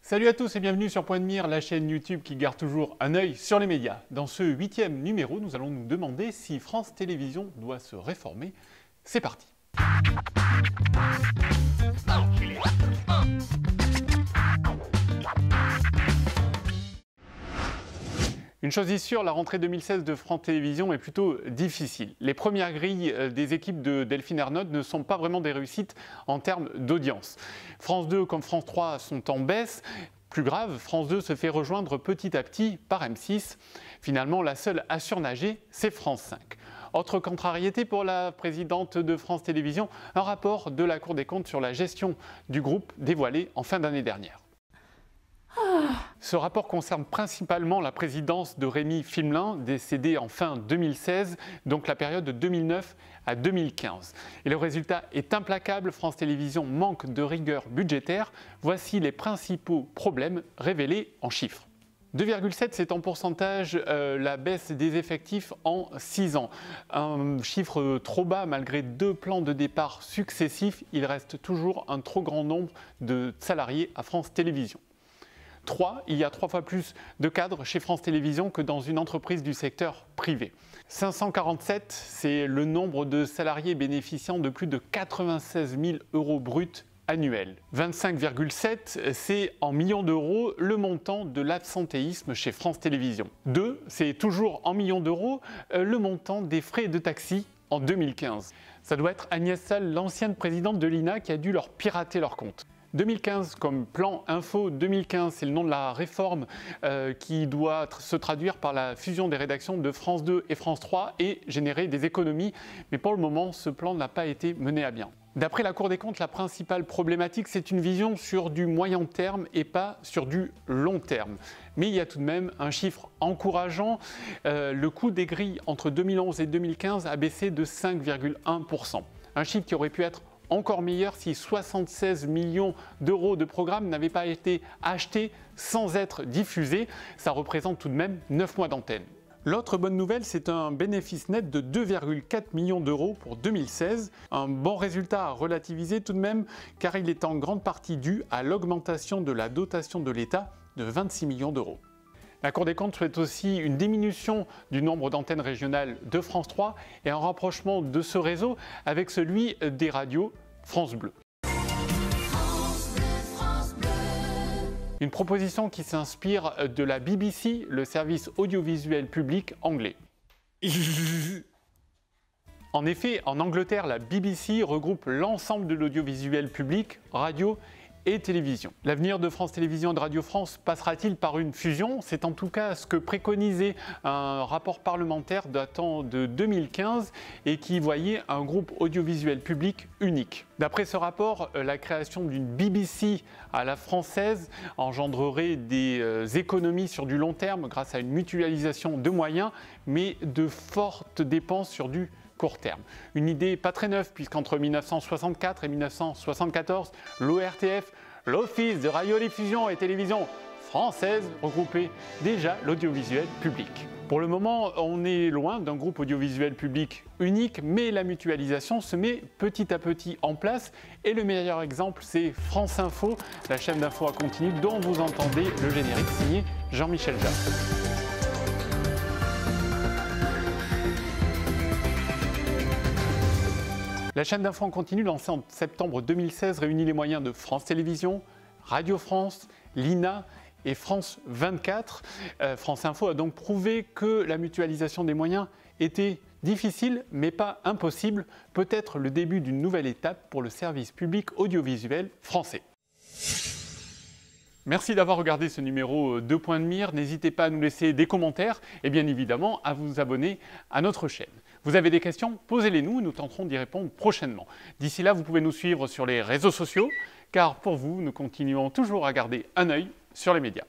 Salut à tous et bienvenue sur Point de Mire, la chaîne YouTube qui garde toujours un œil sur les médias. Dans ce 8e numéro, nous allons nous demander si France Télévisions doit se réformer. C'est parti. Une chose est sûre, la rentrée 2016 de France Télévisions est plutôt difficile. Les premières grilles des équipes de Delphine Ernotte ne sont pas vraiment des réussites en termes d'audience. France 2 comme France 3 sont en baisse. Plus grave, France 2 se fait rejoindre petit à petit par M6. Finalement, la seule à surnager, c'est France 5. Autre contrariété pour la présidente de France Télévisions, un rapport de la Cour des comptes sur la gestion du groupe dévoilé en fin d'année dernière. Ce rapport concerne principalement la présidence de Rémi Fimelin, décédé en fin 2016, donc la période de 2009 à 2015. Et le résultat est implacable, France Télévisions manque de rigueur budgétaire. Voici les principaux problèmes révélés en chiffres. 2,7, c'est en pourcentage la baisse des effectifs en 6 ans. Un chiffre trop bas malgré 2 plans de départ successifs. Il reste toujours un trop grand nombre de salariés à France Télévisions. 3, il y a 3 fois plus de cadres chez France Télévisions que dans une entreprise du secteur privé. 547, c'est le nombre de salariés bénéficiant de plus de 96 000 € bruts annuels. 25,7, c'est en millions d'euros le montant de l'absentéisme chez France Télévisions. 2, c'est toujours en millions d'euros le montant des frais de taxi en 2015. Ça doit être Agnès Salle, l'ancienne présidente de l'INA, qui a dû leur pirater leur compte. 2015 comme plan info 2015, c'est le nom de la réforme qui doit se traduire par la fusion des rédactions de France 2 et France 3 et générer des économies. Mais pour le moment, ce plan n'a pas été mené à bien. D'après la Cour des comptes, la principale problématique, c'est une vision sur du moyen terme et pas sur du long terme. Mais il y a tout de même un chiffre encourageant. Le coût des grilles entre 2011 et 2015 a baissé de 5,1%. Un chiffre qui aurait pu être encore meilleur si 76 millions d'euros de programmes n'avaient pas été achetés sans être diffusés. Ça représente tout de même 9 mois d'antenne. L'autre bonne nouvelle, c'est un bénéfice net de 2,4 millions d'euros pour 2016. Un bon résultat à relativiser tout de même, car il est en grande partie dû à l'augmentation de la dotation de l'État de 26 millions d'euros. La Cour des comptes souhaite aussi une diminution du nombre d'antennes régionales de France 3 et un rapprochement de ce réseau avec celui des radios France Bleu. Une proposition qui s'inspire de la BBC, le service audiovisuel public anglais. En effet, en Angleterre, la BBC regroupe l'ensemble de l'audiovisuel public, radio et télévision. L'avenir de France Télévisions et de Radio France passera-t-il par une fusion? C'est en tout cas ce que préconisait un rapport parlementaire datant de 2015 et qui voyait un groupe audiovisuel public unique. D'après ce rapport, la création d'une BBC à la française engendrerait des économies sur du long terme grâce à une mutualisation de moyens, mais de fortes dépenses sur du court terme. Une idée pas très neuve puisqu'entre 1964 et 1974, l'ORTF, l'Office de radiodiffusion et télévision française, regroupait déjà l'audiovisuel public. Pour le moment, on est loin d'un groupe audiovisuel public unique, mais la mutualisation se met petit à petit en place. Et le meilleur exemple, c'est France Info, la chaîne d'info à continu dont vous entendez le générique signé Jean-Michel Jarre. La chaîne d'info en continu, lancée en septembre 2016, réunit les moyens de France Télévisions, Radio France, l'INA et France 24. France Info a donc prouvé que la mutualisation des moyens était difficile, mais pas impossible. Peut-être le début d'une nouvelle étape pour le service public audiovisuel français. Merci d'avoir regardé ce numéro de Point de Mire. N'hésitez pas à nous laisser des commentaires et bien évidemment à vous abonner à notre chaîne. Vous avez des questions? Posez-les nous, nous tenterons d'y répondre prochainement. D'ici là, vous pouvez nous suivre sur les réseaux sociaux, car pour vous, nous continuons toujours à garder un œil sur les médias.